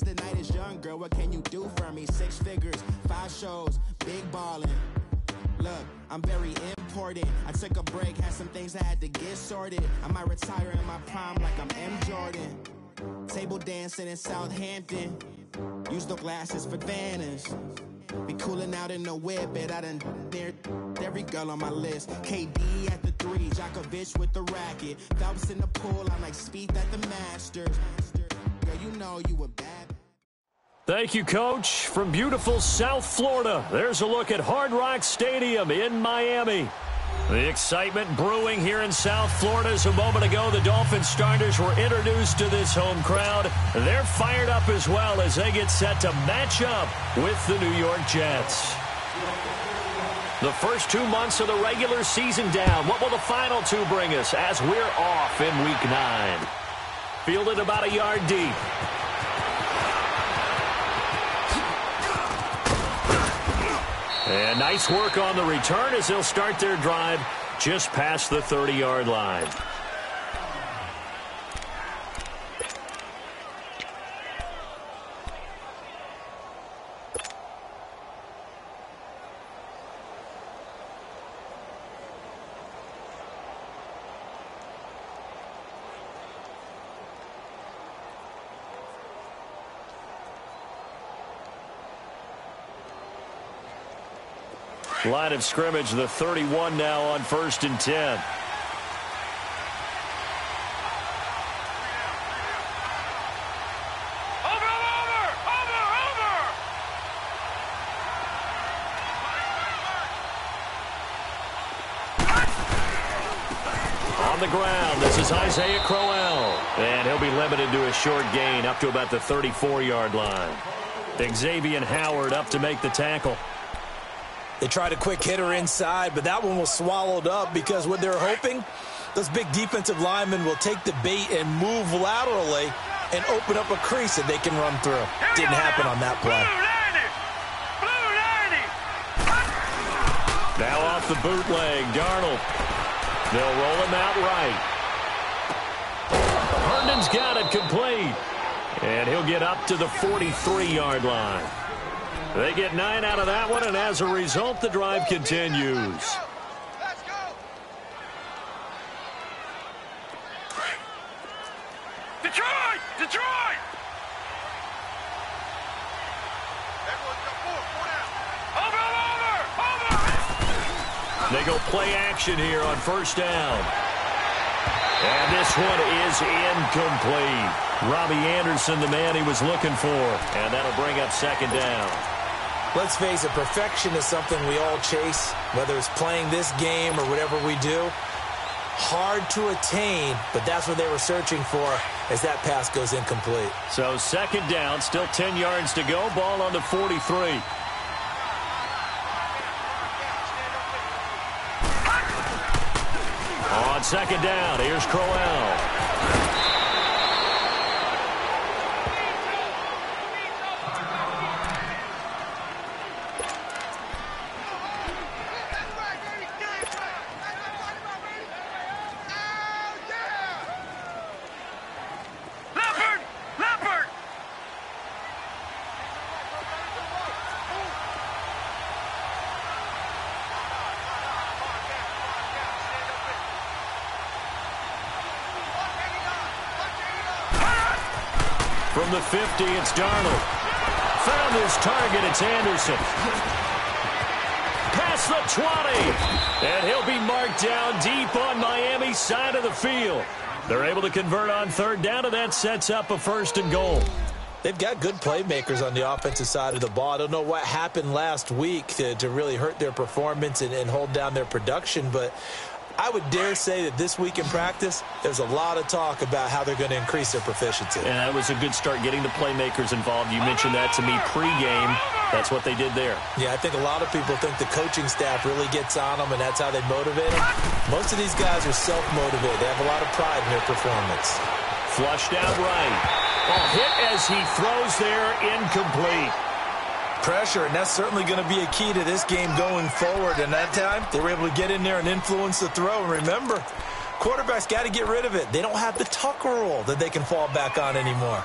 The night is young, girl, what can you do for me? 6 figures, 5 shows, big ballin'. Look, I'm very important. I took a break, had some things I had to get sorted. I might retire in my prime like I'm M. Jordan. Table dancing in Southampton. Use the glasses for Vanish. Be cooling out in the whip, but I done near every girl on my list. KD at the 3, Djokovic with the racket. Phelps in the pool, I'm like Speed at the Masters. Girl, you know you a bad. Thank you, Coach. From beautiful South Florida, there's a look at Hard Rock Stadium in Miami. The excitement brewing here in South Florida as a moment ago the Dolphins starters were introduced to this home crowd. They're fired up as well as they get set to match up with the New York Jets. The first 2 months of the regular season down. What will the final 2 bring us as we're off in Week 9? Fielded about a yard deep. And nice work on the return as they'll start their drive just past the 30-yard line. Line of scrimmage, the 31 now on 1st and 10. On the ground, this is Isaiah Crowell. And he'll be limited to a short gain up to about the 34-yard line. Xavier Howard up to make the tackle. They tried a quick hitter inside, but that one was swallowed up because what they're hoping, those big defensive linemen will take the bait and move laterally and open up a crease that they can run through. Didn't happen on that play. Now off the bootleg, Darnold. They'll roll him out right. Herndon's got it complete. And he'll get up to the 43-yard line. They get 9 out of that one, and as a result, the drive continues. Let's go. Detroit! Detroit! Everyone come forward, over! They go play action here on 1st down. And this one is incomplete. Robbie Anderson, the man he was looking for. And that'll bring up 2nd down. Let's face it, perfection is something we all chase, whether it's playing this game or whatever we do. Hard to attain, but that's what they were searching for as that pass goes incomplete. So 2nd down, still 10 yards to go, ball on the 43. On 2nd down, here's Crowell. From the 50, it's Darnold. Found his target, it's Anderson. Past the 20. And he'll be marked down deep on Miami's side of the field. They're able to convert on 3rd down, and that sets up a 1st and goal. They've got good playmakers on the offensive side of the ball. I don't know what happened last week to really hurt their performance and hold down their production, but I would dare say that this week in practice, there's a lot of talk about how they're going to increase their proficiency. And that was a good start getting the playmakers involved. You mentioned that to me pregame. That's what they did there. Yeah, I think a lot of people think the coaching staff really gets on them, and that's how they motivate them. Most of these guys are self-motivated. They have a lot of pride in their performance. Flushed out right. A hit as he throws there, incomplete. Pressure, and that's certainly going to be a key to this game going forward. And that time, they were able to get in there and influence the throw. And remember, quarterbacks got to get rid of it. They don't have the Tucker rule that they can fall back on anymore.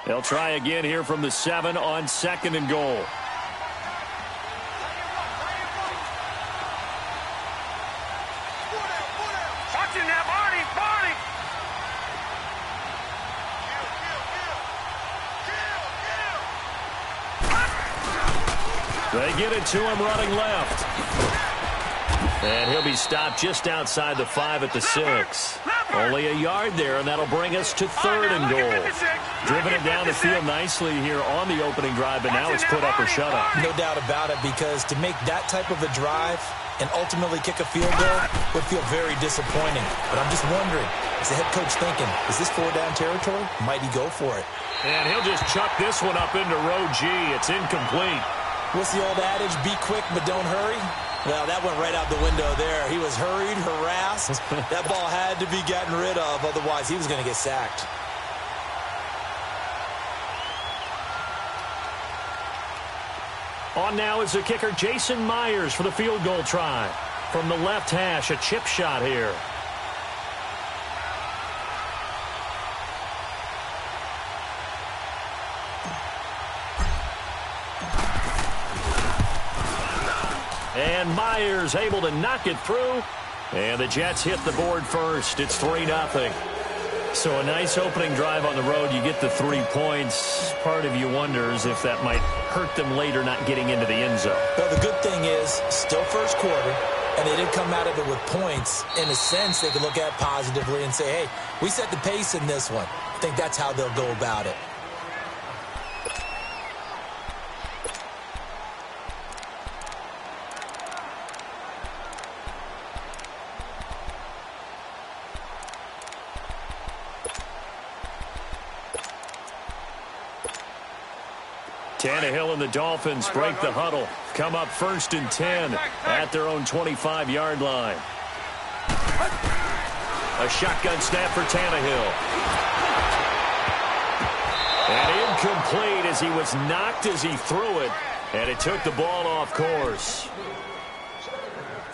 They'll try again here from the 7 on 2nd and goal. Watching that, Barney! They get it to him running left. And he'll be stopped just outside the 5 at the 6. Only a yard there, and that'll bring us to 3rd and goal. Driven it down the field nicely here on the opening drive, but now it's put up or shut up. No doubt about it, because to make that type of a drive and ultimately kick a field goal would feel very disappointing. But I'm just wondering, is the head coach thinking, is this 4-down territory? Might he go for it? And he'll just chuck this one up into row G. It's incomplete. What's the old adage, be quick but don't hurry? Well, that went right out the window there. He was hurried, harassed. That ball had to be gotten rid of, otherwise he was going to get sacked. On now is the kicker, Jason Myers, for the field goal try. From the left hash, a chip shot here. And Myers able to knock it through. And the Jets hit the board first. It's 3-0. So a nice opening drive on the road. You get the 3 points. Part of you wonders if that might hurt them later not getting into the end zone. Well, the good thing is, still first quarter, and they did come out of it with points. In a sense, they could look at positively and say, hey, we set the pace in this one. I think that's how they'll go about it. Tannehill and the Dolphins break the huddle. Come up 1st and 10 at their own 25-yard line. A shotgun snap for Tannehill. And incomplete as he was knocked as he threw it. And it took the ball off course.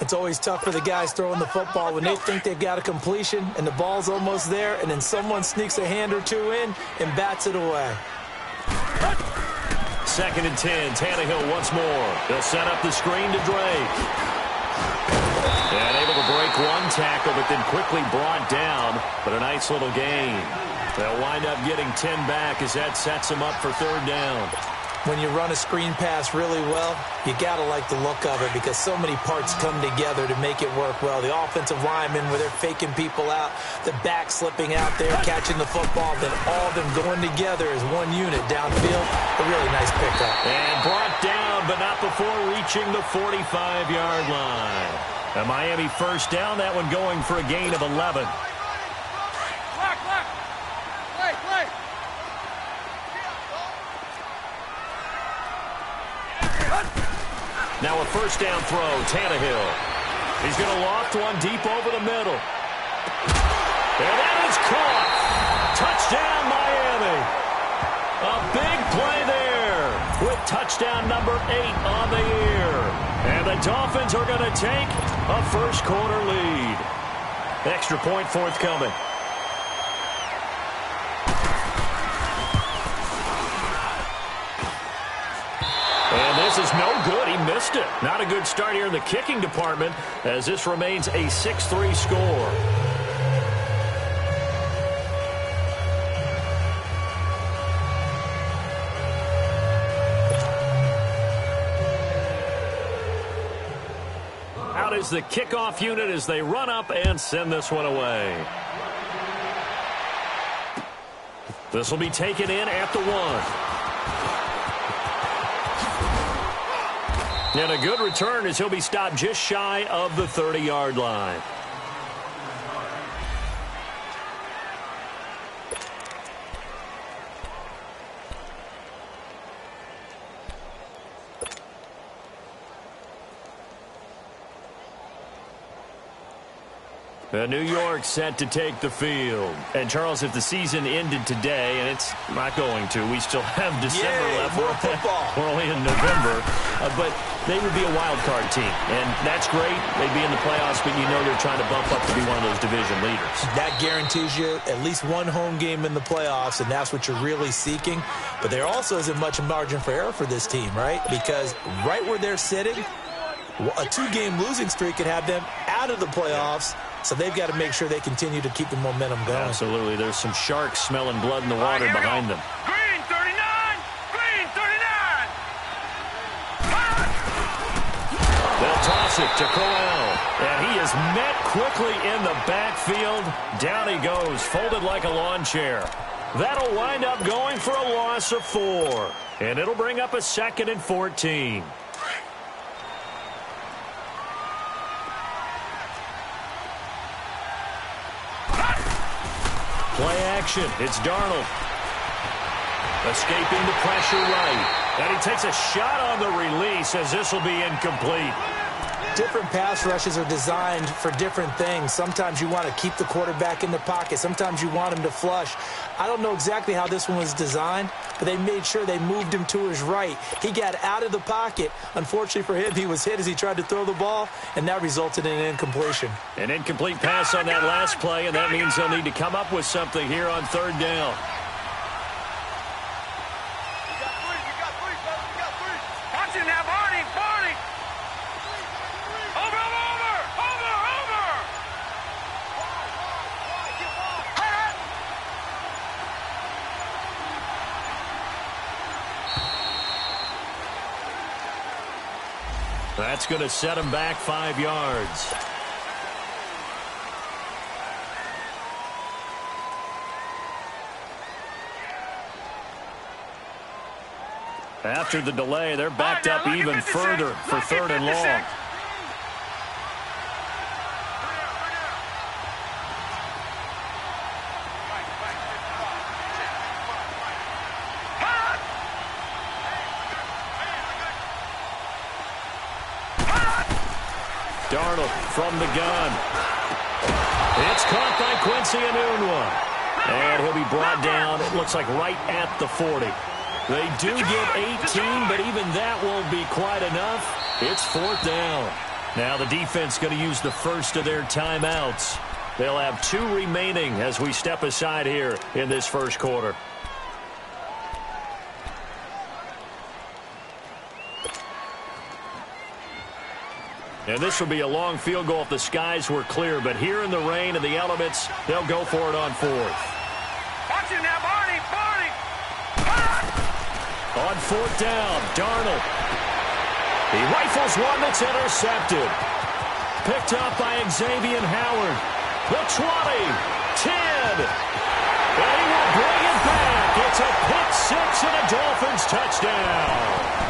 It's always tough for the guys throwing the football when they think they've got a completion and the ball's almost there, and then someone sneaks a hand or two in and bats it away. 2nd and 10. Tannehill once more. They'll set up the screen to Drake. And able to break one tackle, but then quickly brought down. But a nice little gain. They'll wind up getting 10 back as that sets them up for 3rd down. When you run a screen pass really well, you got to like the look of it because so many parts come together to make it work well. The offensive linemen, where they're faking people out, the back slipping out there, catching the football, then all of them going together as one unit downfield. A really nice pickup. And brought down, but not before reaching the 45-yard line. A Miami 1st down, that one going for a gain of 11. Now a 1st down throw, Tannehill. He's going to loft one deep over the middle. And that is caught. Touchdown, Miami. A big play there with touchdown number 8 on the year. And the Dolphins are going to take a first quarter lead. Extra point forthcoming. And this is no good. He missed it. Not a good start here in the kicking department as this remains a 6-3 score. Out is the kickoff unit as they run up and send this one away. This will be taken in at the 1. And a good return as he'll be stopped just shy of the 30-yard line. New York set to take the field. And, Charles, if the season ended today, and it's not going to, we still have December left. More football. We're only in November. But they would be a wild card team. And that's great. They'd be in the playoffs, but you know they're trying to bump up to be one of those division leaders. That guarantees you at least one home game in the playoffs, and that's what you're really seeking. But there also isn't much margin for error for this team, right? Because right where they're sitting, a 2-game losing streak could have them out of the playoffs. So they've got to make sure they continue to keep the momentum going. Absolutely. There's some sharks smelling blood in the water behind them. Green 39! Green 39! They'll toss it to Corral. And he is met quickly in the backfield. Down he goes, folded like a lawn chair. That'll wind up going for a loss of 4. And it'll bring up a 2nd and 14. Play action. It's Darnold. Escaping the pressure right. And he takes a shot on the release as this will be incomplete. Different pass rushes are designed for different things. Sometimes you want to keep the quarterback in the pocket. Sometimes you want him to flush. I don't know exactly how this one was designed, but they made sure they moved him to his right. He got out of the pocket. Unfortunately for him, he was hit as he tried to throw the ball, and that resulted in an incompletion. An incomplete pass on that last play, and that means they'll need to come up with something here on 3rd down. Watching that, Barney! Barney! Over! That's going to set him back 5 yards. After the delay, they're backed up even further for 3rd and long. Darnold from the gun. It's caught by Quincy Enunwa. And he'll be brought down, it looks like right at the 40. They do get 18, but even that won't be quite enough. It's 4th down. Now the defense going to use the first of their timeouts. They'll have 2 remaining as we step aside here in this first quarter. And this will be a long field goal if the skies were clear. But here in the rain and the elements, they'll go for it on 4th. Watching that, Barney! Barney! On 4th down, Darnold. He rifles one that's intercepted. Picked up by Xavier Howard. The 20, 10. And he will bring it back. It's a pick 6 and a Dolphins touchdown.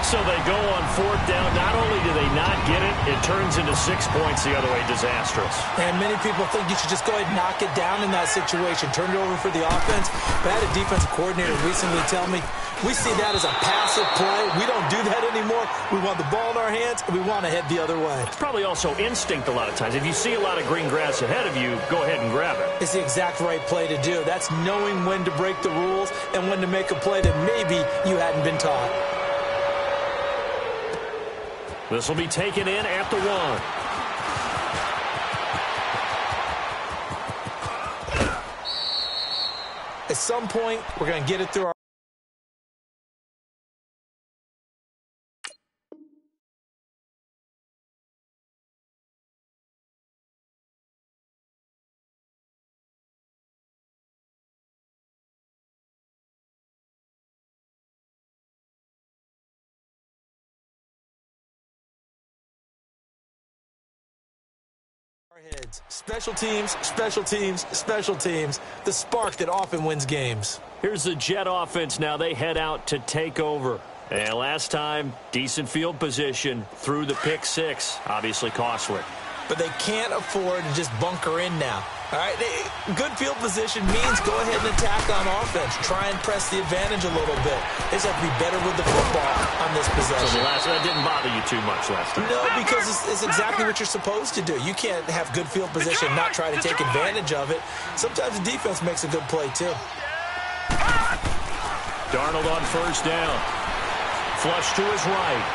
So they go on 4th down. Not only do they not get it, it turns into 6 points the other way. Disastrous. And many people think you should just go ahead and knock it down in that situation. Turn it over for the offense. But I had a defensive coordinator recently tell me, we see that as a passive play. We don't do that anymore. We want the ball in our hands, and we want to head the other way. It's probably also instinct a lot of times. If you see a lot of green grass ahead of you, go ahead and grab it. It's the exact right play to do. That's knowing when to break the rules and when to make a play that maybe you hadn't been taught. This will be taken in at the 1. At some point, we're going to get it through our... heads. Special teams, special teams, special teams. The spark that often wins games. Here's the Jet offense now. They head out to take over. And last time, decent field position through the pick 6. Obviously costly. But they can't afford to just bunker in now. All right, good field position means go ahead and attack on offense. Try and press the advantage a little bit. They just have to be better with the football on this possession. So that didn't bother you too much last time? No, because it's exactly what you're supposed to do. You can't have good field position and not try to take advantage of it. Sometimes the defense makes a good play, too. Darnold on first down. Flush to his right.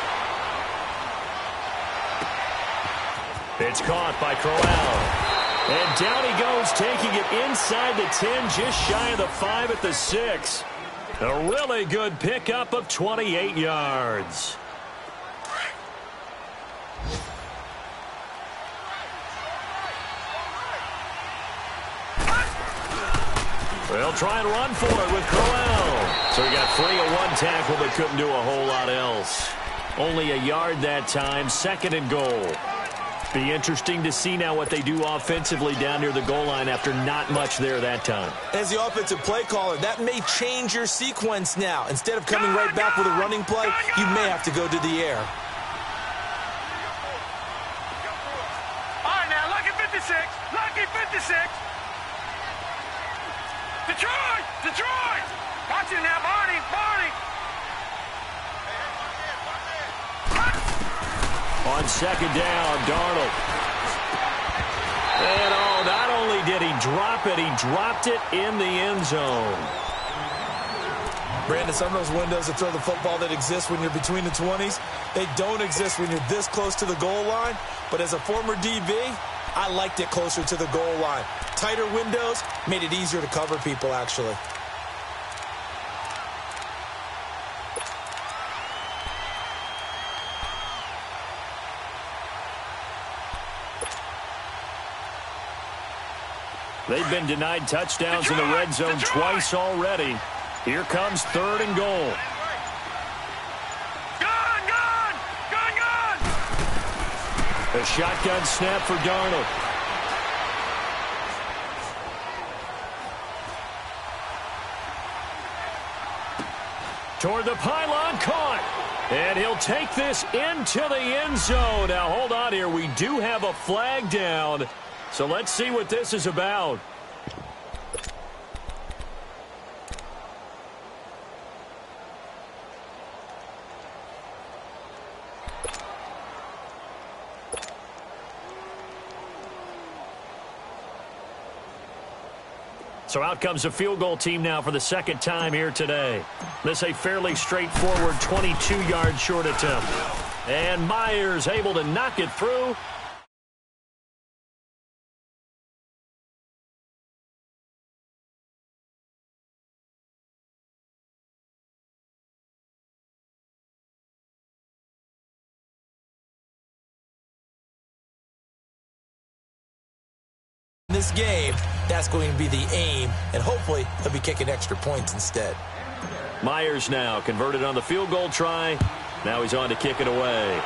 It's caught by Crowell. And down he goes, taking it inside the 10, just shy of the 5 at the 6. A really good pickup of 28 yards. They'll try and run for it with Crowell. So he got free of one tackle but couldn't do a whole lot else. Only a yard that time, 2nd and goal. Be interesting to see now what they do offensively down near the goal line after not much there that time. As the offensive play caller, that may change your sequence now. Instead of coming right back with a running play, you may have to go to the air. All right, now, lucky 56. Lucky 56. Detroit! Detroit! Watch it now, Barney! Barney! On 2nd down, Darnold. And not only did he drop it, he dropped it in the end zone. Brandon, some of those windows to throw the football that exist when you're between the 20s, they don't exist when you're this close to the goal line. But as a former DB, I liked it closer to the goal line. Tighter windows made it easier to cover people, actually. They've been denied touchdowns in the red zone twice already. Here comes 3rd and goal. Gun! Gun! Gun! Gun! A shotgun snap for Darnold. Toward the pylon, caught. And he'll take this into the end zone. Now, hold on here. We do have a flag down. So let's see what this is about. So out comes a field goal team now for the 2nd time here today. This a fairly straightforward 22-yard short attempt. And Myers able to knock it through. This game, that's going to be the aim, and hopefully he'll be kicking extra points instead. Myers now converted on the field goal try. Now he's on to kick it away.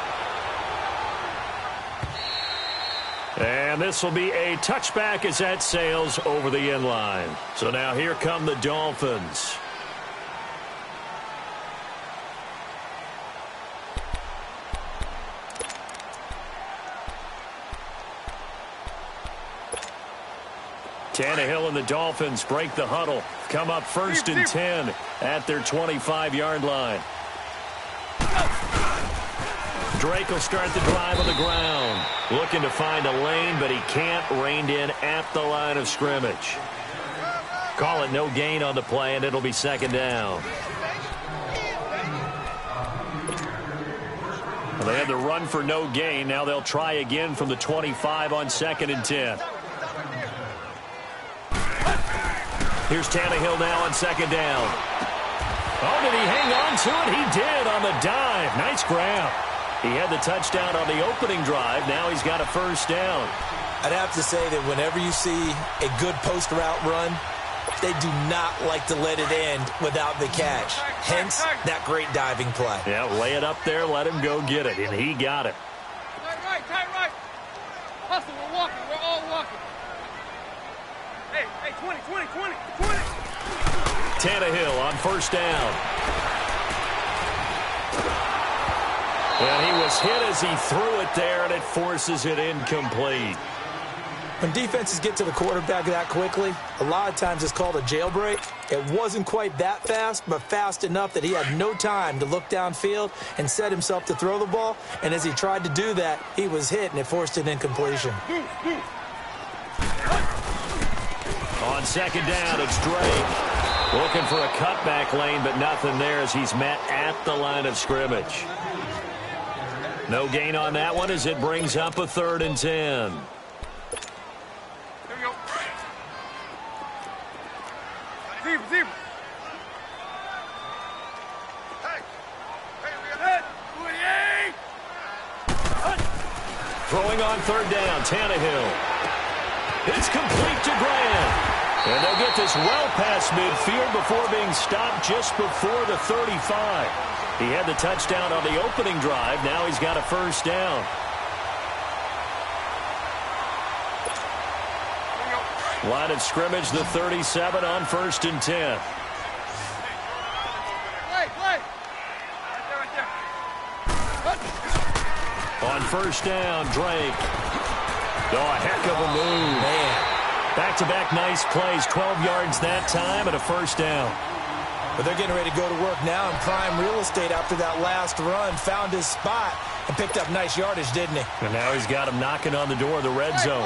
And this will be a touchback as that sails over the end line. So now here come the Dolphins. Tannehill and the Dolphins break the huddle. Come up 1st and 10 at their 25-yard line. Drake will start the drive on the ground. Looking to find a lane, but he can't. Reined in at the line of scrimmage. Call it no gain on the play, and it'll be 2nd down. Well, they had the run for no gain. Now they'll try again from the 25 on 2nd and 10. Here's Tannehill now on 2nd down. Oh, did he hang on to it? He did on the dive. Nice grab. He had the touchdown on the opening drive. Now he's got a 1st down. I'd have to say that whenever you see a good post route run, they do not like to let it end without the catch. Hence, that great diving play. Yeah, lay it up there, let him go get it, and he got it. Tight right. Hustle, we're walking. We're all walking. Hey, 20. Tannehill on 1st down. And he was hit as he threw it there, and it forces it incomplete. When defenses get to the quarterback that quickly, a lot of times it's called a jailbreak. It wasn't quite that fast, but fast enough that he had no time to look downfield and set himself to throw the ball. And as he tried to do that, he was hit, and it forced an incompletion. On second down, it's Drake. Looking for a cutback lane, but nothing there as he's met at the line of scrimmage. No gain on that one as it brings up a 3rd and 10. Throwing on 3rd down, Tannehill. It's complete to Grant. And they'll get this well past midfield before being stopped just before the 35. He had the touchdown on the opening drive. Now he's got a 1st down. Line of scrimmage, the 37 on 1st and 10. On 1st down, Drake. Oh, a heck of a move. Man. Back-to-back nice plays, 12 yards that time and a 1st down. But they're getting ready to go to work now in prime real estate after that last run. Found his spot and picked up nice yardage, didn't he? And now he's got him knocking on the door of the red zone.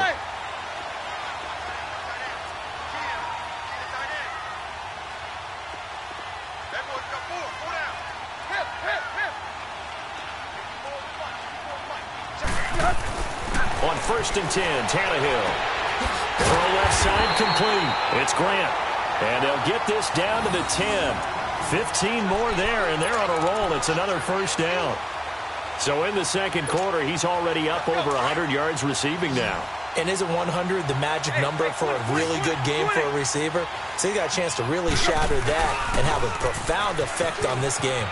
On 1st and 10, Tannehill. Throw left side complete. It's Grant. And they'll get this down to the 10. 15 more there, and they're on a roll. It's another 1st down. So in the second quarter, he's already up over 100 yards receiving now. And isn't 100 the magic number for a really good game for a receiver? So he got a chance to really shatter that and have a profound effect on this game.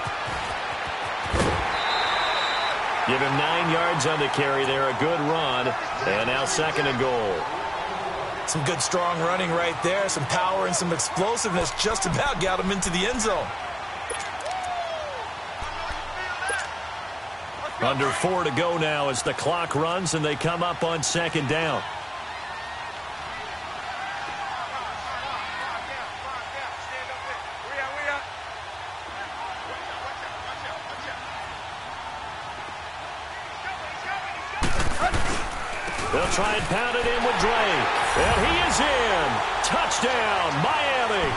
Give him 9 yards on the carry there. A good run. And now 2nd and goal. Some good, strong running right there. Some power and some explosiveness just about got him into the end zone. Under 4 to go now as the clock runs and they come up on 2nd down. They'll try and pound it in with Drake. And he is in. Touchdown, Miami.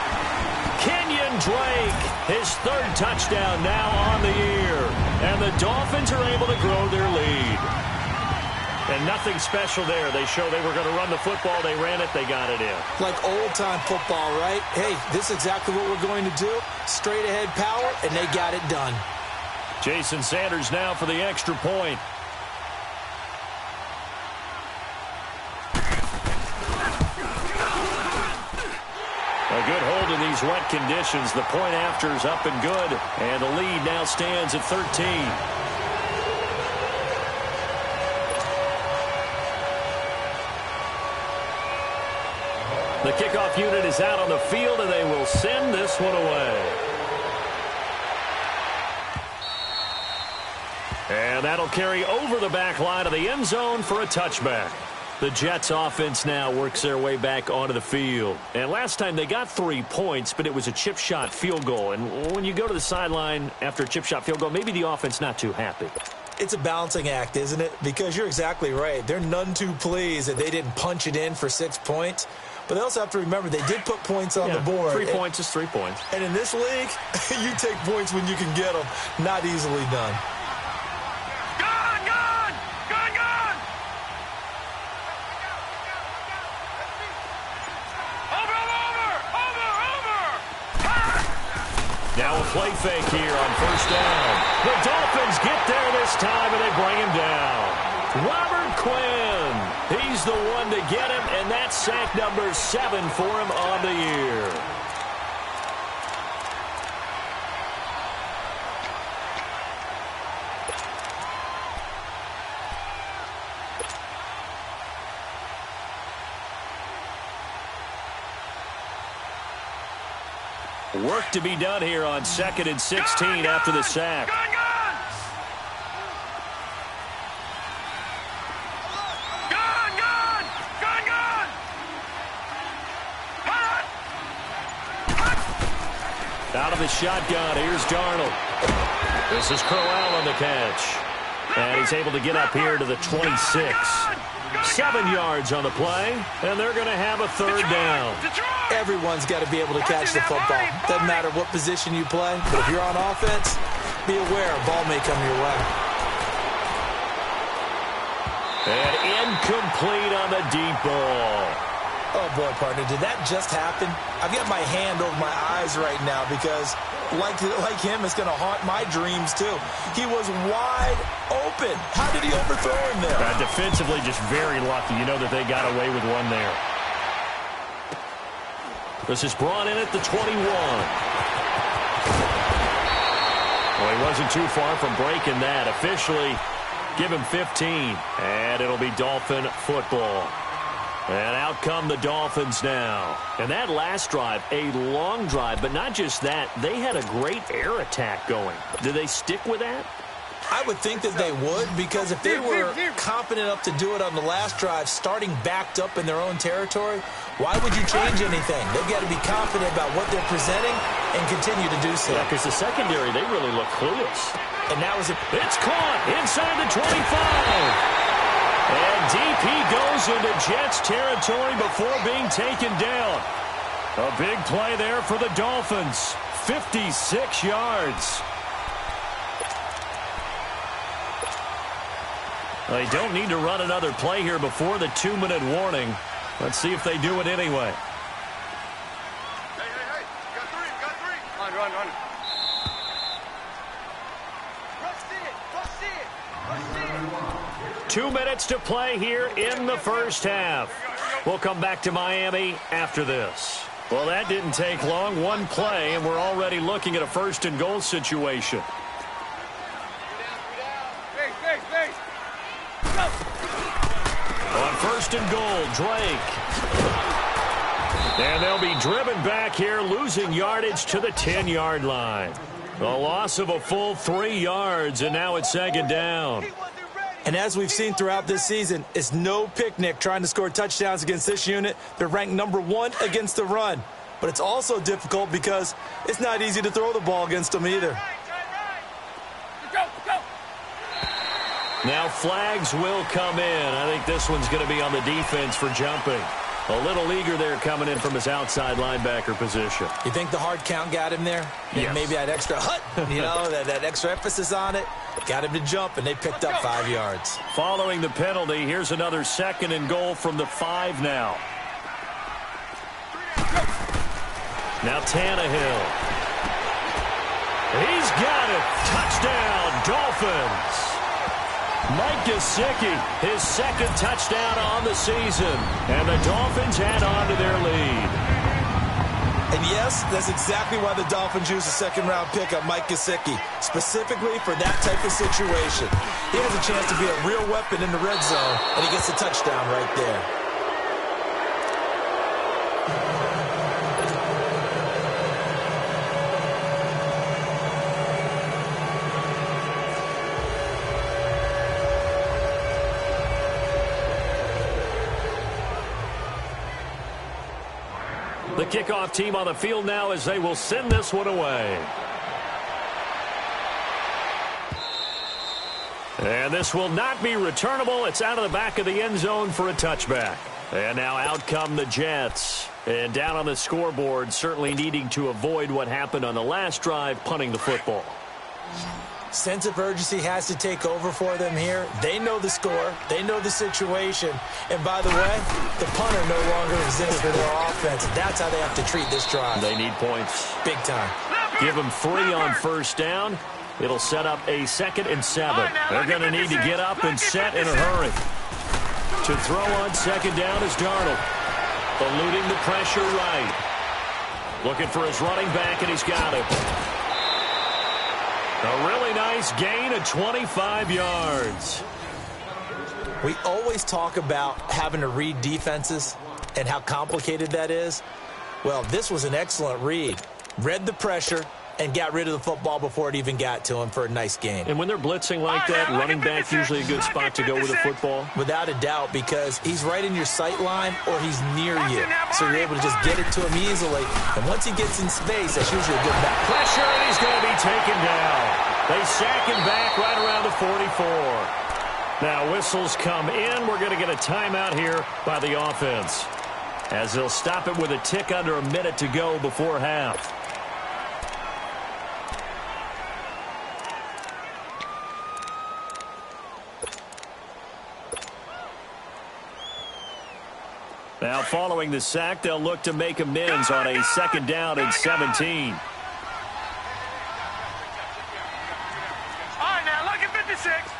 Kenyon Drake, his 3rd touchdown now on the year. And the Dolphins are able to grow their lead. And nothing special there. They show they were going to run the football. They ran it. They got it in. Like old-time football, right? Hey, this is exactly what we're going to do. Straight-ahead power, and they got it done. Jason Sanders now for the extra point. A good hold in these wet conditions. The point after is up and good. And the lead now stands at 13. The kickoff unit is out on the field, and they will send this one away. And that'll carry over the back line of the end zone for a touchback. The Jets offense now works their way back onto the field. And last time they got 3 points, but it was a chip shot field goal. And when you go to the sideline after a chip shot field goal, maybe the offense not too happy. It's a balancing act, isn't it? Because you're exactly right. They're none too pleased that they didn't punch it in for 6 points. But they also have to remember they did put points on the board. 3 points is 3 points. And in this league, you take points when you can get them. Not easily done. Now a play fake here on 1st down. The Dolphins get there this time, and they bring him down. Robert Quinn, he's the one to get him, and that's sack number 7 for him on the year. Work to be done here on 2nd and 16 after the sack. Out of the shotgun, here's Darnold. This is Crowell on the catch. And he's able to get up here to the 26. 7 yards on the play, and they're going to have a third down. Everyone's got to be able to catch the football. Doesn't matter what position you play, but if you're on offense, be aware a ball may come your way. And incomplete on the deep ball. Oh, boy, partner, did that just happen? I've got my hand over my eyes right now because, like him, it's going to haunt my dreams, too. He was wide open. How did he overthrow him there? Defensively, just very lucky. You know that they got away with one there. This is brought in at the 21. Well, he wasn't too far from breaking that. Officially, give him 15. And it'll be Dolphin football. And out come the Dolphins now. And that last drive, a long drive, but not just that. They had a great air attack going. Did they stick with that? I would think that they would, because if they were confident enough to do it on the last drive, starting backed up in their own territory, why would you change anything? They've got to be confident about what they're presenting and continue to do so. Yeah, because the secondary, they really look clueless. And that was It's caught inside the 25. And DP goes into Jets territory before being taken down. A big play there for the Dolphins. 56 yards. They don't need to run another play here before the 2-minute warning. Let's see if they do it anyway. Hey. Got three. Run. Rush it. 2 minutes to play here in the first half. We'll come back to Miami after this. Well, that didn't take long. One play, and we're already looking at a first-and-goal situation. Base. On first and goal, Drake. And they'll be driven back here, losing yardage to the 10-yard line. A loss of a full 3 yards, and now it's second down. And as we've seen throughout this season, it's no picnic trying to score touchdowns against this unit. They're ranked number 1 against the run. But it's also difficult because it's not easy to throw the ball against them either. Now flags will come in. I think this one's going to be on the defense for jumping. A little eager there coming in from his outside linebacker position. You think the hard count got him there? Yes. Maybe that extra that extra emphasis on it got him to jump, and they picked up 5 yards. Following the penalty, here's another second and goal from the 5 now. Now Tannehill. He's got it. Touchdown, Dolphins. Mike Gesicki, his second touchdown on the season. And the Dolphins add on to their lead. And yes, that's exactly why the Dolphins use a second-round pick on Mike Gesicki, specifically for that type of situation. He has a chance to be a real weapon in the red zone, and he gets a touchdown right there. The kickoff team on the field now as they will send this one away. And this will not be returnable. It's out of the back of the end zone for a touchback. And now out come the Jets. And down on the scoreboard, certainly needing to avoid what happened on the last drive, punting the football. Sense of urgency has to take over for them here. They know the score. They know the situation. And by the way, the punter no longer exists for their offense. That's how they have to treat this drive. They need points. Big time. Give them 3 on first down. It'll set up a 2nd and 7. They're going to need to get up and set in a hurry. To throw on second down is Darnold. Eluding the pressure right. Looking for his running back, and he's got it. A really nice gain of 25 yards. We always talk about having to read defenses and how complicated that is. Well, this was an excellent read. Read the pressure, and got rid of the football before it even got to him for a nice gain. And when they're blitzing like that, running back usually a good spot to go with the football? Without a doubt, because he's right in your sight line or he's near you. So you're able to just get it to him easily. And once he gets in space, that's usually a good back. Pressure, and he's going to be taken down. They sack him back right around the 44. Now whistles come in. We're going to get a timeout here by the offense, as they'll stop it with a tick under a minute to go before half. Now following the sack, they'll look to make amends on a second down and 17.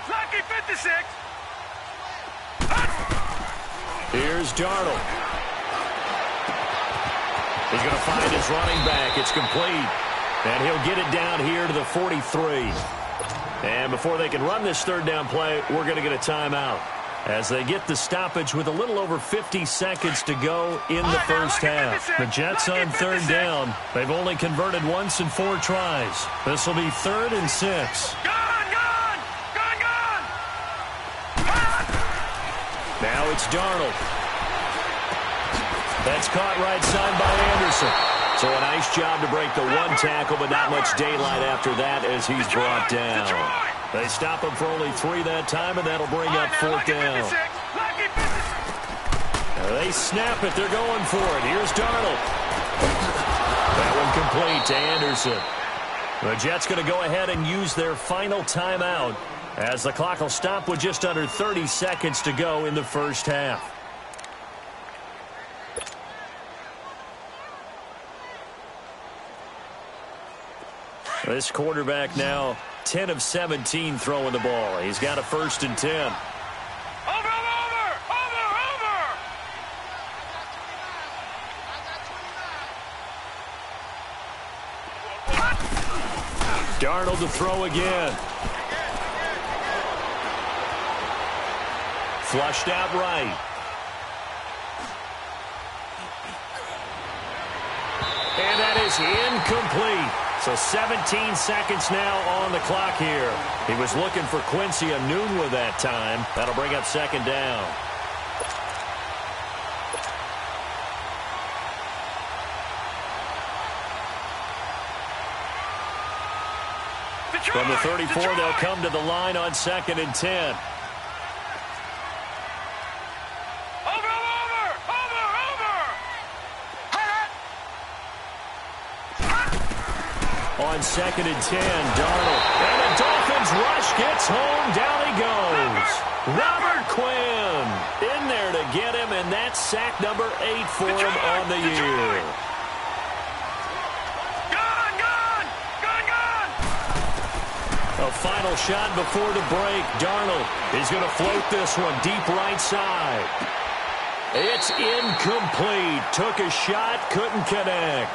Lucky 56. Here's Darnold. He's going to find his running back. It's complete. And he'll get it down here to the 43. And before they can run this third down play, we're going to get a timeout, as they get the stoppage with a little over 50 seconds to go in the first half. The Jets on third down. They've only converted once in 4 tries. This will be 3rd and 6. Now it's Darnold. That's caught right side by Anderson. So a nice job to break the one tackle, but not much daylight after that as he's brought down. They stop him for only 3 that time, and that'll bring up 4th down. They snap it. They're going for it. Here's Darnold. That one complete to Anderson. The Jets going to go ahead and use their final timeout, as the clock will stop with just under 30 seconds to go in the first half. This quarterback now 10 of 17 throwing the ball. He's got a 1st and 10. Over! Darnold to throw again. Flushed out right. And that is incomplete. So 17 seconds now on the clock here. He was looking for Quincy Anoon with that time. That'll bring up 2nd down. From the 34, they'll come to the line on 2nd and 10. On 2nd and 10, Darnold. And the Dolphins rush gets home. Down he goes. Robert Quinn in there to get him, and that's sack number 8 for him on the year. A final shot before the break. Darnold is going to float this one deep right side. It's incomplete. Took a shot, couldn't connect.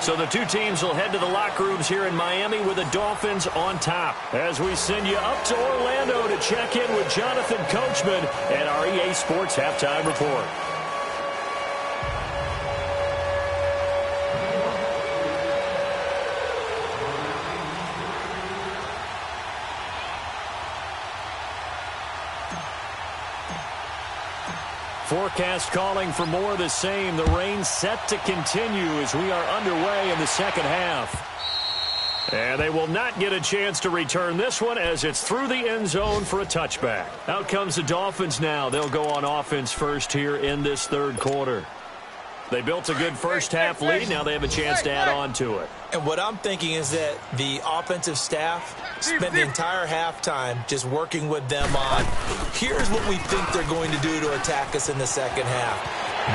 So the two teams will head to the locker rooms here in Miami with the Dolphins on top, as we send you up to Orlando to check in with Jonathan Coachman and our EA Sports Halftime Report. Forecast calling for more of the same. The rain set to continue as we are underway in the second half. And they will not get a chance to return this one, as it's through the end zone for a touchback. Out comes the Dolphins now. They'll go on offense first here in this third quarter. They built a good first half lead. Now they have a chance to add on to it. And what I'm thinking is that the offensive staff spent the entire halftime just working with them on, here's what we think they're going to do to attack us in the second half.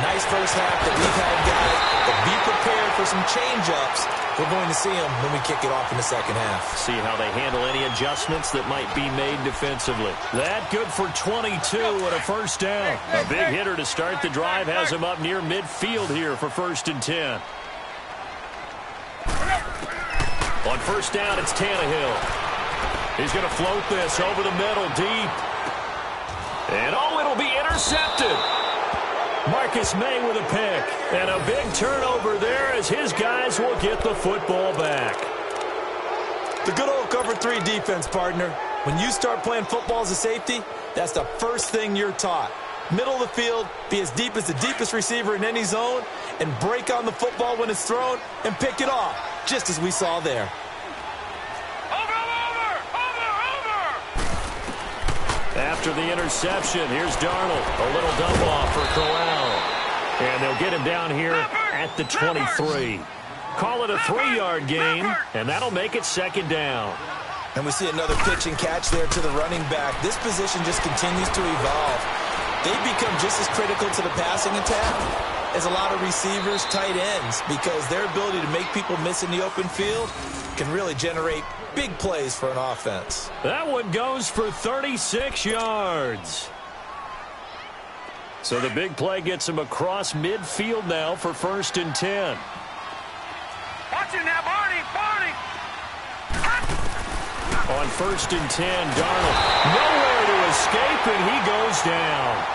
Nice first half that we've had, guys, but be prepared for some change-ups. We're going to see them when we kick it off in the second half. See how they handle any adjustments that might be made defensively. That good for 22 and a first down. A big hitter to start the drive has him up near midfield here for 1st and 10. On first down, it's Tannehill. He's going to float this over the middle deep. And oh, it'll be intercepted. Marcus May with a pick. And a big turnover there as his guys will get the football back. The good old cover 3 defense, partner. When you start playing football as a safety, that's the first thing you're taught. Middle of the field, be as deep as the deepest receiver in any zone, and break on the football when it's thrown and pick it off, just as we saw there. After the interception, here's Darnold. A little dump off for Crowell. And they'll get him down here at the 23. Call it a 3-yard gain, and that'll make it second down. And we see another pitch and catch there to the running back. This position just continues to evolve. They've become just as critical to the passing attack as a lot of receivers, tight ends, because their ability to make people miss in the open field can really generate big plays for an offense. That one goes for 36 yards. So the big play gets him across midfield now for 1st and 10. Watch it now, Barney, Barney. On 1st and 10, Darnold nowhere to escape, and he goes down.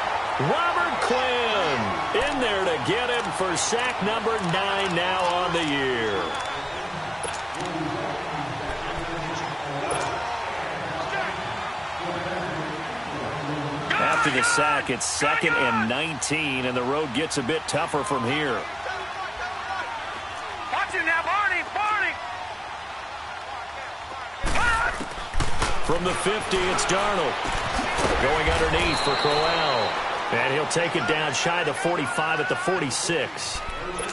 Robert Quinn in there to get him for sack number 9 now on the year. After the sack, it's 2nd and 19, and the road gets a bit tougher from here. Watch it now, Barney, Barney. From the 50, it's Darnold. Going underneath for Crowell. And he'll take it down shy of the 45 at the 46.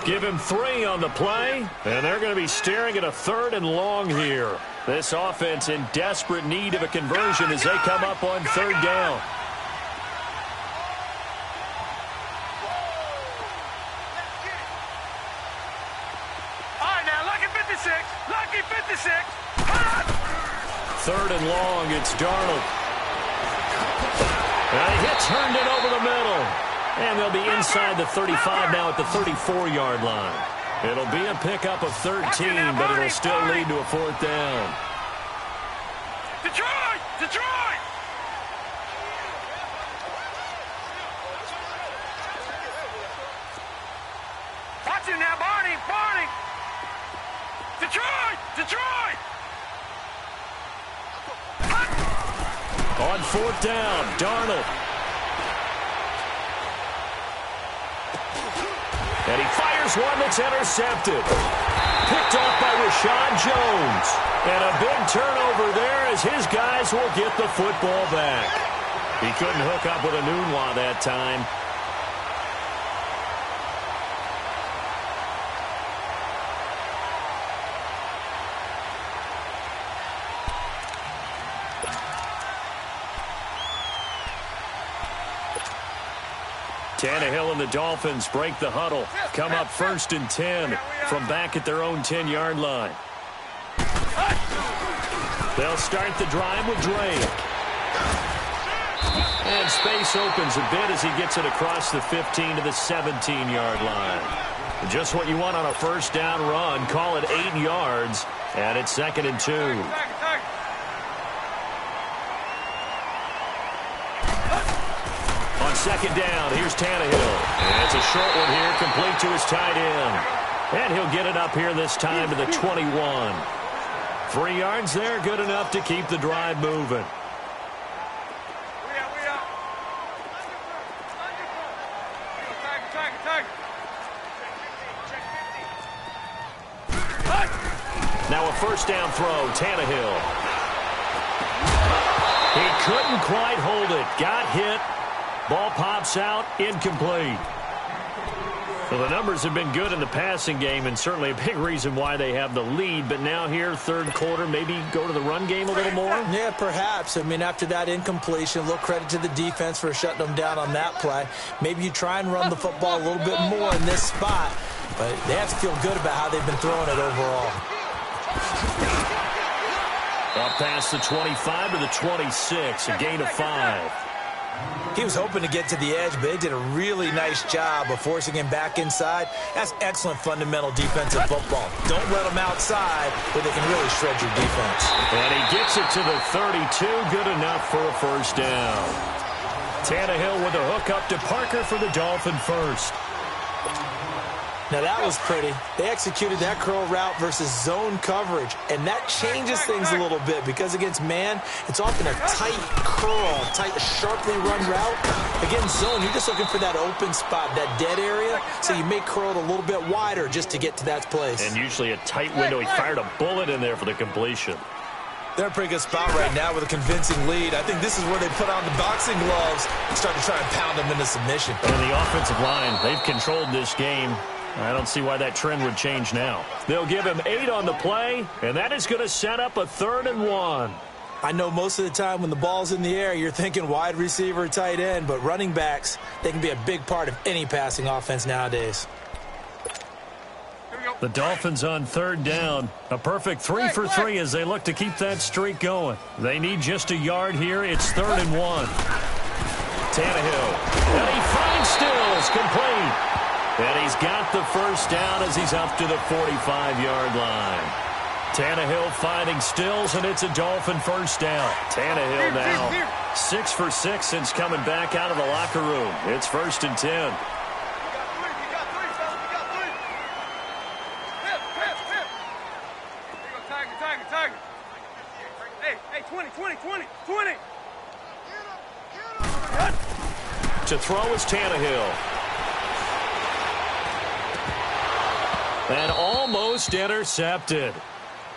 Give him 3 on the play, and they're going to be staring at a 3rd and long here. This offense in desperate need of a conversion as they come up on 3rd down. All right, now, lucky 56, lucky 56. 3rd and long, it's Darnold. And he turned it over the middle. And they'll be inside the 35 now at the 34-yard line. It'll be a pickup of 13, but it'll still lead to a 4th down. Detroit! Detroit! Watch it now, Barney, Barney. Detroit! Detroit! On 4th down, Darnold. And he fires one that's intercepted. Picked off by Rashad Jones. And a big turnover there as his guys will get the football back. He couldn't hook up with a Nunwa that time. Tannehill and the Dolphins break the huddle. Come up 1st and 10 from back at their own 10-yard line. They'll start the drive with Drake. And space opens a bit as he gets it across the 15 to the 17-yard line. Just what you want on a 1st down run. Call it 8 yards. And it's 2nd and 2. On 2nd down, here's Tannehill. And it's a short one here, complete to his tight end. And he'll get it up here this time to the 21. 3 yards there, good enough to keep the drive moving. Now a 1st down throw, Tannehill. He couldn't quite hold it. Got hit. Ball pops out, incomplete. Well, the numbers have been good in the passing game, and certainly a big reason why they have the lead. But now here, 3rd quarter, maybe go to the run game a little more? Yeah, perhaps. I mean, after that incompletion, a little credit to the defense for shutting them down on that play. Maybe you try and run the football a little bit more in this spot, but they have to feel good about how they've been throwing it overall. Up past the 25 to the 26, a gain of 5. He was hoping to get to the edge, but they did a really nice job of forcing him back inside. That's excellent fundamental defensive football. Don't let them outside where they can really shred your defense. And he gets it to the 32, good enough for a 1st down. Tannehill with a hook up to Parker for the Dolphin 1st. Now that was pretty. They executed that curl route versus zone coverage, and that changes things a little bit because against man, it's often a tight curl, tight, sharply run route. Against zone, you're just looking for that open spot, that dead area, so you may curl it a little bit wider just to get to that place. And usually a tight window. He fired a bullet in there for the completion. They're in a pretty good spot right now with a convincing lead. I think this is where they put on the boxing gloves and start to try and pound them into submission. And the offensive line, they've controlled this game. I don't see why that trend would change now. They'll give him 8 on the play, and that is going to set up a 3rd and 1. I know most of the time when the ball's in the air, you're thinking wide receiver, tight end, but running backs, they can be a big part of any passing offense nowadays. The Dolphins on 3rd down. A perfect 3 for 3 as they look to keep that streak going. They need just a yard here. It's 3rd and 1. Tannehill. And he finds Stills, complete. And he's got the first down as he's up to the 45-yard line. Tannehill finding Stills, and it's a Dolphin first down. Tannehill now 6 for 6 since coming back out of the locker room. It's 1st and 10. To throw is Tannehill. And almost intercepted.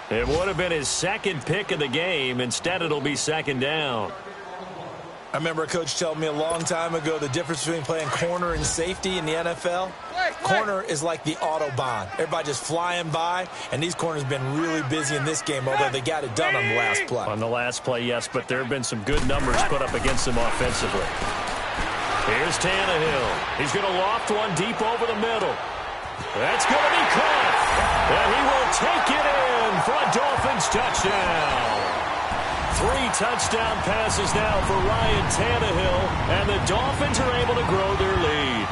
It would have been his 2nd pick of the game. Instead, it'll be 2nd down. I remember a coach telling me a long time ago the difference between playing corner and safety in the NFL. Corner is like the Autobahn. Everybody just flying by, and these corners have been really busy in this game, although they got it done on the last play. On the last play, yes, but there have been some good numbers put up against them offensively. Here's Tannehill. He's going to loft one deep over the middle. That's going to be caught. And he will take it in for a Dolphins touchdown. 3 touchdown passes now for Ryan Tannehill, and the Dolphins are able to grow their lead.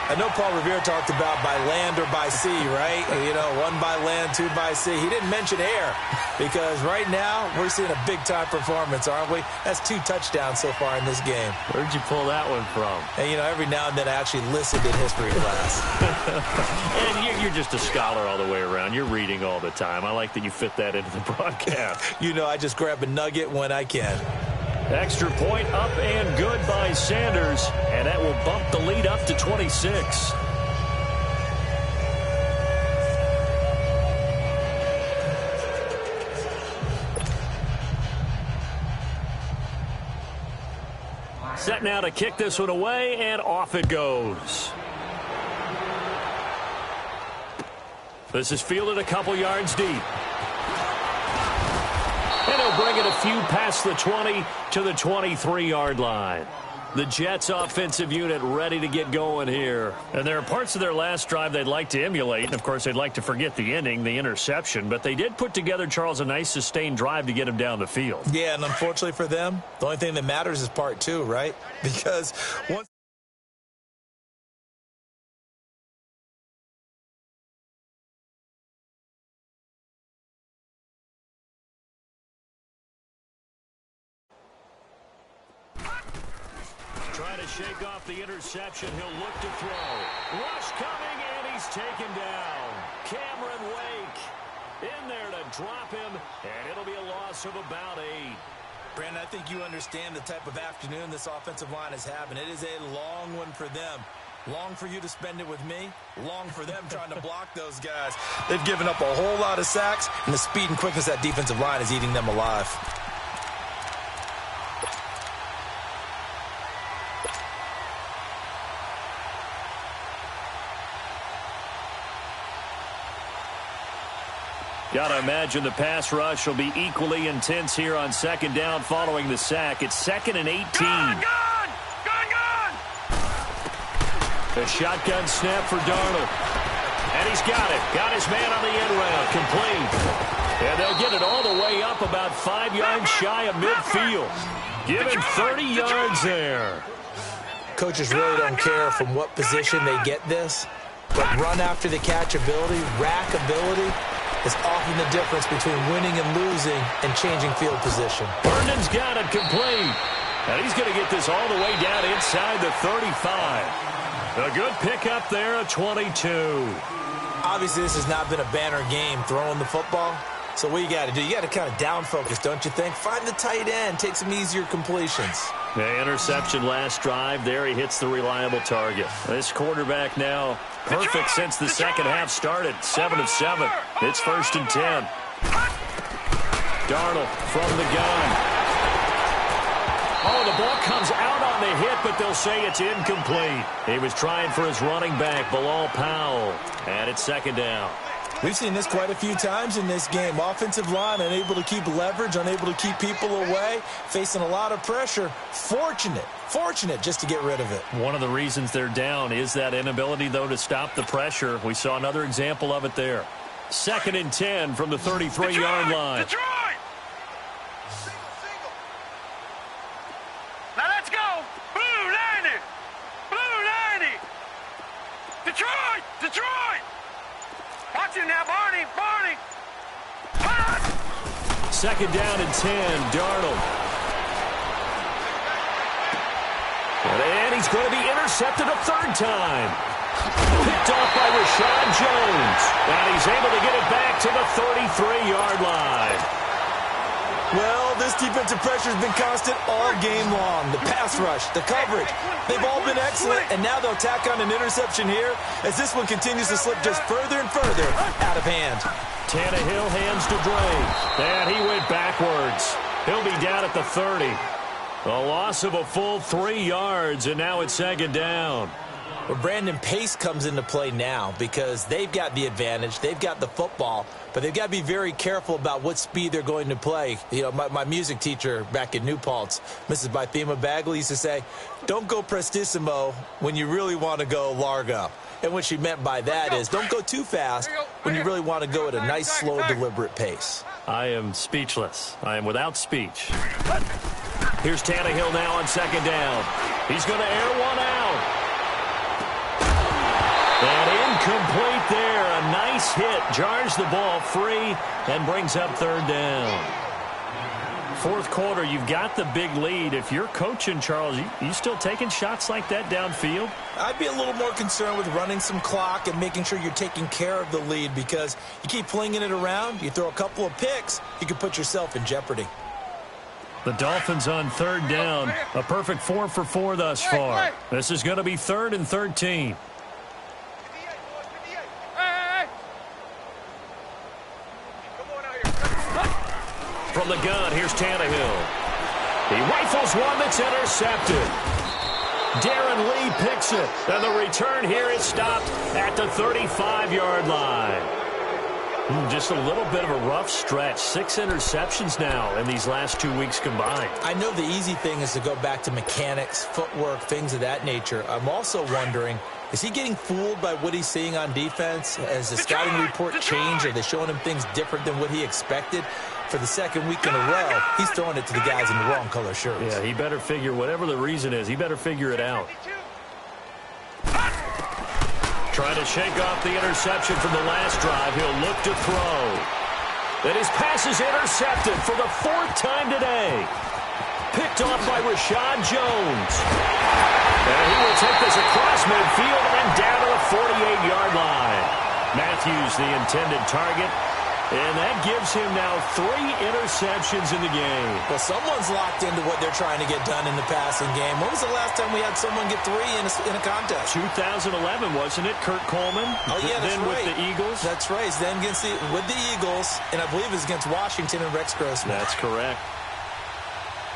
I know Paul Revere talked about by land or by sea, right? You know, 1 by land, 2 by sea. He didn't mention air because right now we're seeing a big-time performance, aren't we? That's 2 touchdowns so far in this game. Where'd you pull that one from? And, you know, every now and then I actually listened in history class. And you're just a scholar all the way around. You're reading all the time. I like that you fit that into the broadcast. You know, I just grab a nugget when I can. Extra point up and good by Sanders, and that will bump the lead up to 26. Set now to kick this one away, and off it goes. This is fielded a couple yards deep. And he'll bring it a few past the 20 to the 23-yard line. The Jets offensive unit ready to get going here. And there are parts of their last drive they'd like to emulate. And, of course, they'd like to forget the ending, the interception. But they did put together, Charles, a nice sustained drive to get him down the field. Yeah, and unfortunately for them, the only thing that matters is part 2, right? Because once trying to shake off the interception. He'll look to throw. Rush coming, and he's taken down. Cameron Wake in there to drop him, and it'll be a loss of about 8. Brandon, I think you understand the type of afternoon this offensive line is having. It is a long one for them. Long for you to spend it with me. Long for them trying to block those guys. They've given up a whole lot of sacks, and the speed and quickness of that defensive line is eating them alive. Got to imagine the pass rush will be equally intense here on 2nd down following the sack. It's 2nd and 18. Gone! A shotgun snap for Darnold. And he's got it. Got his man on the end route. Complete. And they'll get it all the way up about 5 yards shy of midfield. Give him 30 yards there. Coaches really don't care from what position they get this, but run after the catch ability, rack ability, is often the difference between winning and losing and changing field position. Herndon's got it complete. And he's going to get this all the way down inside the 35. A good pickup there, a 22. Obviously, this has not been a banner game throwing the football. So what you got to do, you got to kind of down focus, don't you think? Find the tight end, take some easier completions. The interception last drive there. He hits the reliable target. This quarterback now perfect since the second half started. 7 of 7. It's 1st and 10. Darnold from the gun. Oh, the ball comes out on the hit, but they'll say it's incomplete. He was trying for his running back, Bilal Powell, and it's 2nd down. We've seen this quite a few times in this game. Offensive line unable to keep leverage, unable to keep people away, facing a lot of pressure. Fortunate just to get rid of it. One of the reasons they're down is that inability, though, to stop the pressure. We saw another example of it there. 2nd and 10 from the 33-yard line. Detroit! Now let's go! Blue 90! Blue 90! Detroit! Watch him now, Barney! 2nd down and 10, Darnold. And he's going to be intercepted a 3rd time. Picked off by Rashad Jones. And he's able to get it back to the 33-yard line. Well, this defensive pressure has been constant all game long. The pass rush, the coverage, they've all been excellent. And now they'll tack on an interception here as this one continues to slip just further and further out of hand. Tannehill hands to Dre. And he went backwards. He'll be down at the 30. A loss of a full 3 yards, and now it's 2nd down. Well, Brandon, pace comes into play now because they've got the advantage. They've got the football, but they've got to be very careful about what speed they're going to play. You know, my music teacher back in New Paltz, Mrs. Bythema Bagley, used to say, don't go prestissimo when you really want to go largo. And what she meant by that is don't go too fast when you really want to go at a nice, slow, deliberate pace. I am speechless. I am without speech. Here's Tannehill now on 2nd down. He's going to air one out. And incomplete there. A nice hit. Jars the ball free and brings up 3rd down. 4th quarter, you've got the big lead. If you're coaching, Charles, you still taking shots like that downfield? I'd be a little more concerned with running some clock and making sure you're taking care of the lead because you keep flinging it around, you throw a couple of picks, you can put yourself in jeopardy. The Dolphins on 3rd down. A perfect 4 for 4 thus far. This is going to be 3rd and 13. From the gun, here's Tannehill. He rifles one that's intercepted. Darren Lee picks it. And the return here is stopped at the 35-yard line. Just a little bit of a rough stretch. 6 interceptions now in these last 2 weeks combined. I know the easy thing is to go back to mechanics, footwork, things of that nature. I'm also wondering, is he getting fooled by what he's seeing on defense? Has the scouting report changed? Are they showing him things different than what he expected? For the 2nd week in a row, he's throwing it to the guys in the wrong color shirts. Yeah, he better figure, whatever the reason is, he better figure it out. Trying to shake off the interception from the last drive. He'll look to throw. And his pass is intercepted for the 4th time today. Picked off by Rashad Jones. And he will take this across midfield and down to the 48-yard line. Matthews, the intended target. And that gives him now 3 interceptions in the game. Well, someone's locked into what they're trying to get done in the passing game. When was the last time we had someone get 3 in a contest? 2011, wasn't it? Kurt Coleman. Oh, yeah, that's then right. With the Eagles. That's right. Then with the Eagles, and I believe it was against Washington and Rex Grossman. That's correct.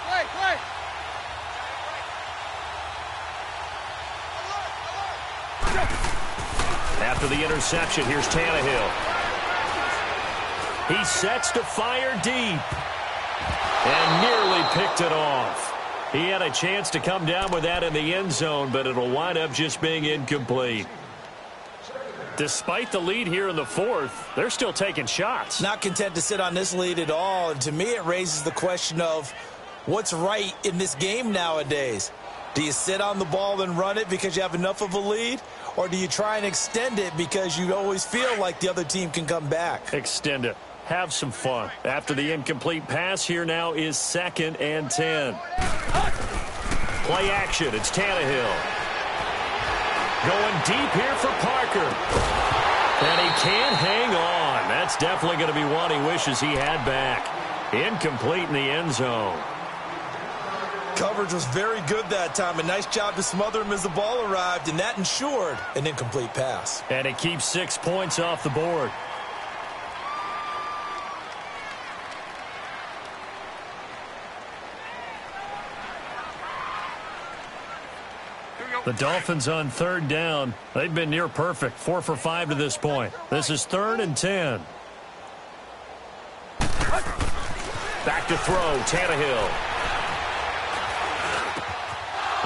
Play. After the interception, here's Tannehill. He sets to fire deep. And nearly picked it off. He had a chance to come down with that in the end zone, but it'll wind up just being incomplete. Despite the lead here in the 4th, they're still taking shots. Not content to sit on this lead at all. And to me, it raises the question of what's right in this game nowadays. Do you sit on the ball and run it because you have enough of a lead? Or do you try and extend it because you always feel like the other team can come back? Extend it. Have some fun. After the incomplete pass, here now is 2nd and 10. Play action. It's Tannehill. Going deep here for Parker. And he can't hang on. That's definitely going to be one he wishes he had back. Incomplete in the end zone. Coverage was very good that time. A nice job to smother him as the ball arrived, and that ensured an incomplete pass. And it keeps 6 points off the board. The Dolphins on third down. They've been near perfect. 4 for 5 to this point. This is 3rd and 10. Back to throw. Tannehill.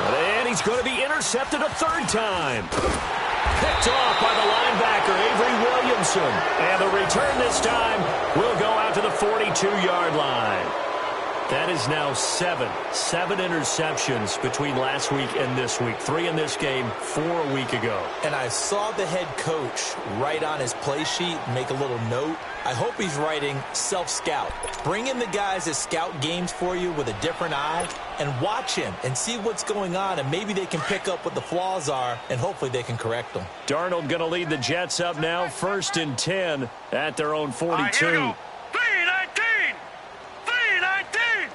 And he's going to be intercepted a 3rd time. Picked off by the linebacker, Avery Williamson. And the return this time will go out to the 42-yard line. That is now 7 interceptions between last week and this week. 3 in this game, 4 a week ago. And I saw the head coach write on his play sheet, make a little note. I hope he's writing self-scout. Bring in the guys that scout games for you with a different eye and watch him and see what's going on, and maybe they can pick up what the flaws are, and hopefully they can correct them. Darnold going to lead the Jets up now, 1st and 10 at their own 42. All right, 3-19. 3-19.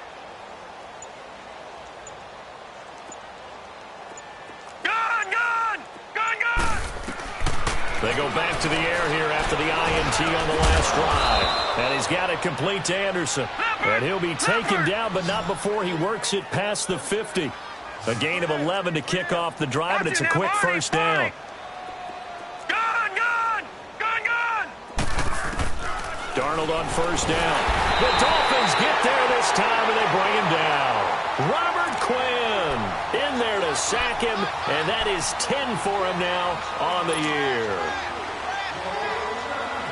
Gone. They go back to the air here after the INT on the last drive. And he's got it complete to Anderson. And he'll be taken down, but not before he works it past the 50. A gain of 11 to kick off the drive, and it's a quick first down. Gone. Darnold on first down. The Dolphins get there this time, and they bring him down. Robert Quinn in there to sack him, and that is 10 for him now on the year.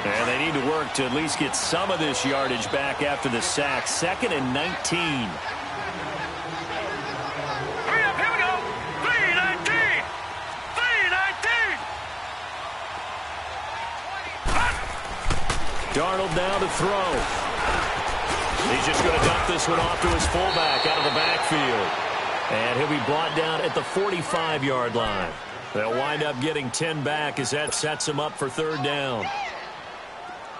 And they need to work to at least get some of this yardage back after the sack. 2nd and 19. Hurry up, here we go. 3-19. 3-19. Darnold now to throw. He's just going to dump this one off to his fullback out of the backfield. And he'll be brought down at the 45-yard line. They'll wind up getting 10 back as that sets him up for 3rd down.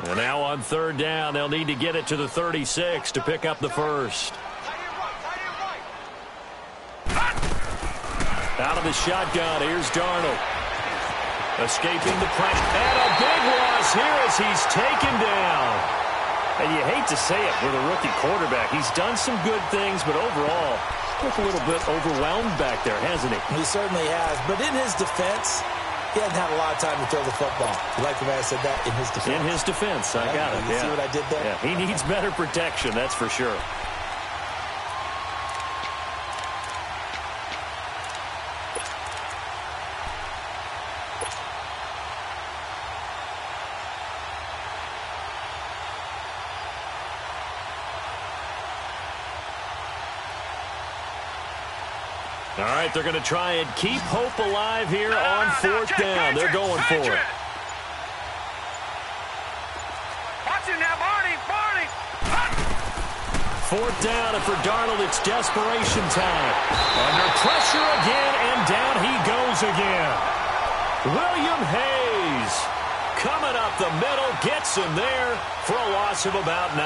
And now on 3rd down, they'll need to get it to the 36 to pick up the first. Out of the shotgun, here's Darnold. Escaping the pressure. And a big loss here as he's taken down. And you hate to say it with a rookie quarterback. He's done some good things, but overall, looked a little bit overwhelmed back there, hasn't he? He certainly has. But in his defense, he hadn't had a lot of time to throw the football. You like the way I said that? In his defense. In his defense, I got it. You see what I did there? Yeah, he needs better protection, that's for sure. All right, they're going to try and keep hope alive here on 4th down. They're going for it. Watch him now, Barney. 4th down, and for Darnold, it's desperation time. Under pressure again, and down he goes again. William Hayes coming up the middle, gets him there for a loss of about 9.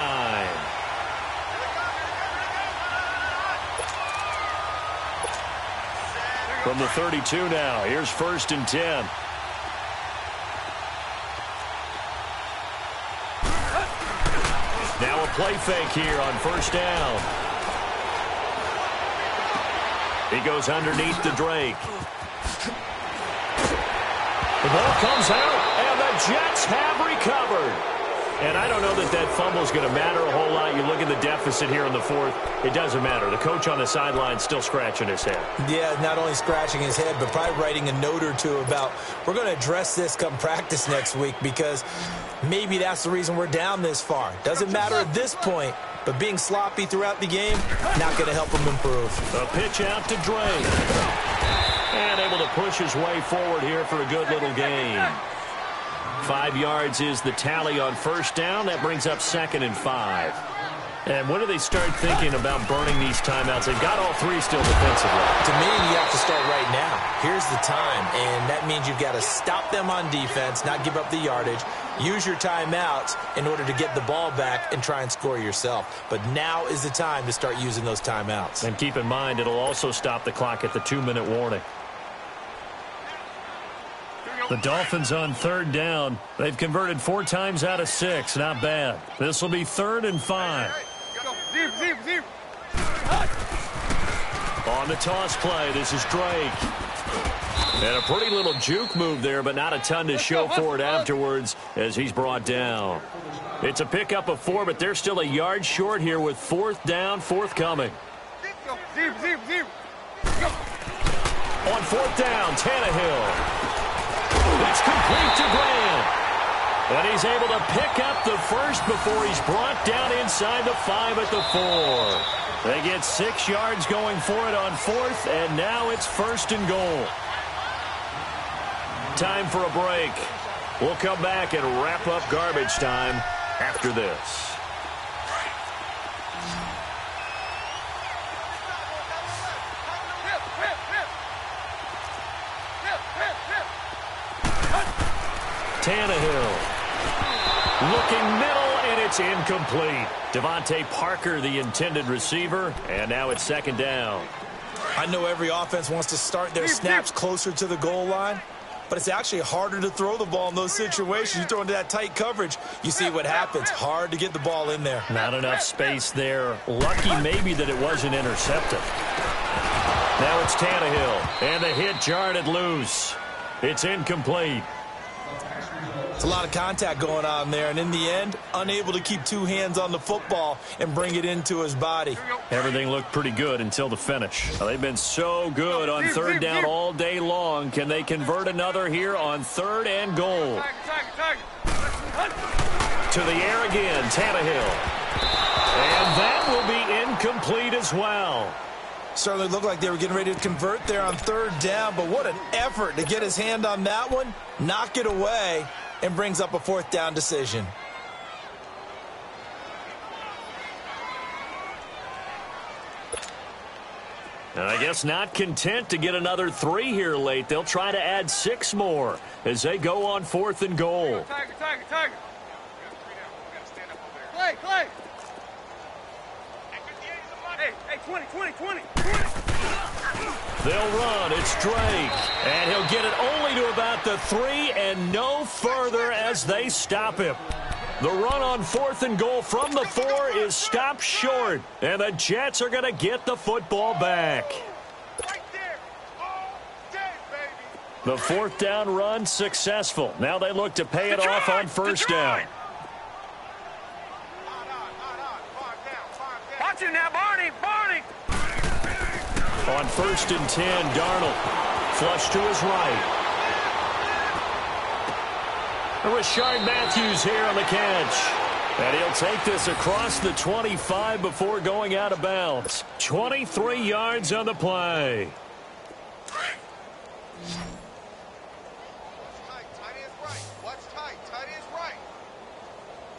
From the 32 now, here's 1st and 10. Now a play fake here on 1st down. He goes underneath to Drake. The ball comes out, and the Jets have recovered. And I don't know that that fumble is going to matter a whole lot. You look at the deficit here in the 4th. It doesn't matter. The coach on the sideline still scratching his head. Yeah, not only scratching his head, but probably writing a note or two about, we're going to address this come practice next week because maybe that's the reason we're down this far. Doesn't matter at this point, but being sloppy throughout the game, not going to help him improve. A pitch out to Drake. And able to push his way forward here for a good little gain. 5 yards is the tally on 1st down. That brings up 2nd and 5. And when do they start thinking about burning these timeouts? They've got all three still defensively. To me, you have to start right now. Here's the time, and that means you've got to stop them on defense, not give up the yardage, use your timeouts in order to get the ball back and try and score yourself. But now is the time to start using those timeouts. And keep in mind, it'll also stop the clock at the 2-minute warning. The Dolphins on third down. They've converted 4 times out of 6. Not bad. This will be 3rd and 5. On the toss play, this is Drake. And a pretty little juke move there, but not a ton to show for it afterwards as he's brought down. It's a pickup of 4, but they're still a yard short here with 4th down forthcoming. On 4th down, Tannehill. It's complete to Grant. And he's able to pick up the first before he's brought down inside the 5 at the 4. They get 6 yards going for it on 4th, and now it's 1st and goal. Time for a break. We'll come back and wrap up garbage time after this. Tannehill looking middle, and it's incomplete. Devontae Parker, the intended receiver, and now it's 2nd down. I know every offense wants to start their snaps closer to the goal line, but it's actually harder to throw the ball in those situations. You throw into that tight coverage, you see what happens. Hard to get the ball in there. Not enough space there. Lucky maybe that it wasn't intercepted. Now it's Tannehill, and the hit jarred it loose. It's incomplete. It's a lot of contact going on there, and in the end, unable to keep 2 hands on the football and bring it into his body. Everything looked pretty good until the finish. They've been so good on 3rd down all day long. Can they convert another here on 3rd and goal? To the air again, Tannehill. And that will be incomplete as well. Certainly looked like they were getting ready to convert there on 3rd down, but what an effort to get his hand on that one, knock it away, and brings up a 4th down decision. And I guess not content to get another 3 here late. They'll try to add 6 more as they go on 4th and goal. Tiger. Clay. Hey, 20. They'll run. It's Drake. And he'll get it only to about the 3 and no further as they stop him. The run on 4th and goal from the 4 is stopped short. And the Jets are going to get the football back. Right there. All day, baby. The 4th down run successful. Now they look to pay it off on 1st down. Watch him now, Barney. On 1st and 10, Darnold. Flush to his right. Rashard Matthews here on the catch. And he'll take this across the 25 before going out of bounds. 23 yards on the play.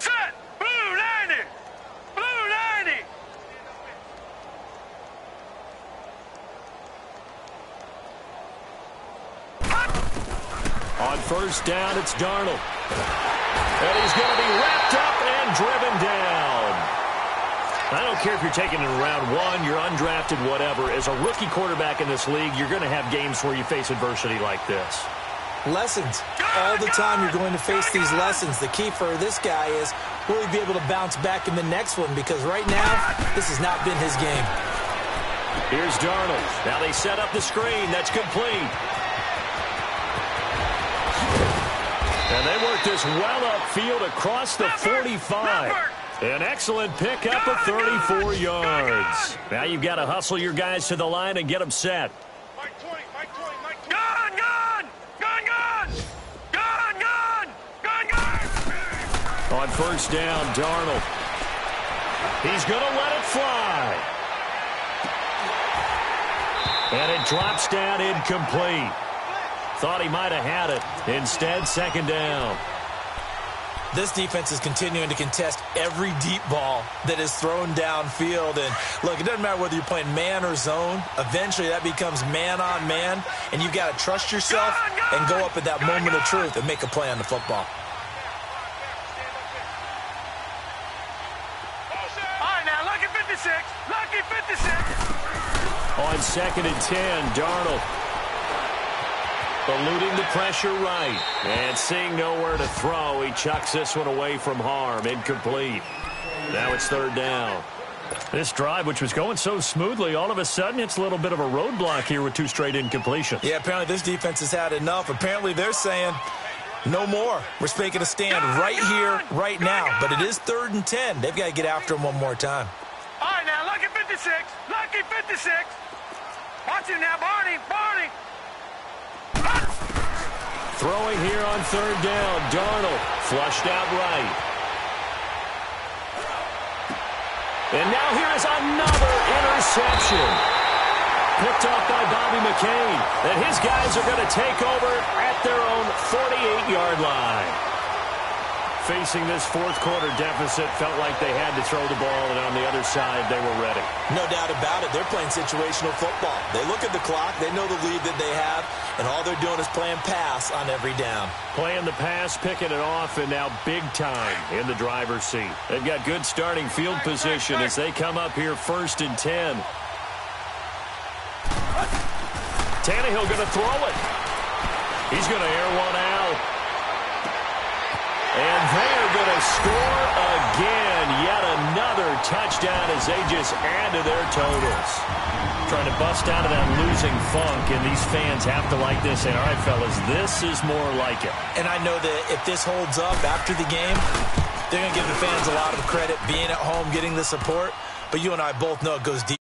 Set. Blue 90. On 1st down, it's Darnold. And he's going to be wrapped up and driven down. I don't care if you're taking it in round 1, you're undrafted, whatever. As a rookie quarterback in this league, you're going to have games where you face adversity like this. Lessons. All the time you're going to face these lessons. The key for this guy is will he be able to bounce back in the next one, because right now, this has not been his game. Here's Darnold. Now they set up the screen. That's complete. And they work this well upfield across the 45. An excellent pickup of 34 yards. Now you've got to hustle your guys to the line and get them set. On 1st down, Darnold. He's going to let it fly. And it drops down incomplete. Thought he might have had it. Instead, 2nd down. This defense is continuing to contest every deep ball that is thrown downfield. And look, it doesn't matter whether you're playing man or zone. Eventually, that becomes man on man, and you've got to trust yourself and go up at that moment of truth and make a play on the football. All right, now, lucky 56. Lucky 56. On 2nd and 10, Darnold eluding the pressure right. And seeing nowhere to throw, he chucks this one away from harm. Incomplete. Now it's 3rd down. This drive, which was going so smoothly, all of a sudden it's a little bit of a roadblock here with 2 straight incompletions. Yeah, apparently this defense has had enough. Apparently they're saying no more. We're making a stand right here, right now. But it is 3rd and 10. They've got to get after him one more time. All right, now, lucky 56. Lucky 56. Watch him now, Barney. Barney. Throwing here on 3rd down. Darnold flushed out right. And now here is another interception. Picked off by Bobby McCain. And his guys are going to take over at their own 48-yard line. Facing this 4th quarter deficit, felt like they had to throw the ball, and on the other side, they were ready. No doubt about it. They're playing situational football. They look at the clock. They know the lead that they have, and all they're doing is playing pass on every down. Playing the pass, picking it off, and now big time in the driver's seat. They've got good starting field position as they come up here 1st and 10. Tannehill going to throw it. He's going to air one out. And they are going to score again. Yet another touchdown as they just add to their totals. Trying to bust out of that losing funk, and these fans have to like this. And all right, fellas, this is more like it. And I know that if this holds up after the game, they're going to give the fans a lot of credit being at home, getting the support. But you and I both know it goes deep.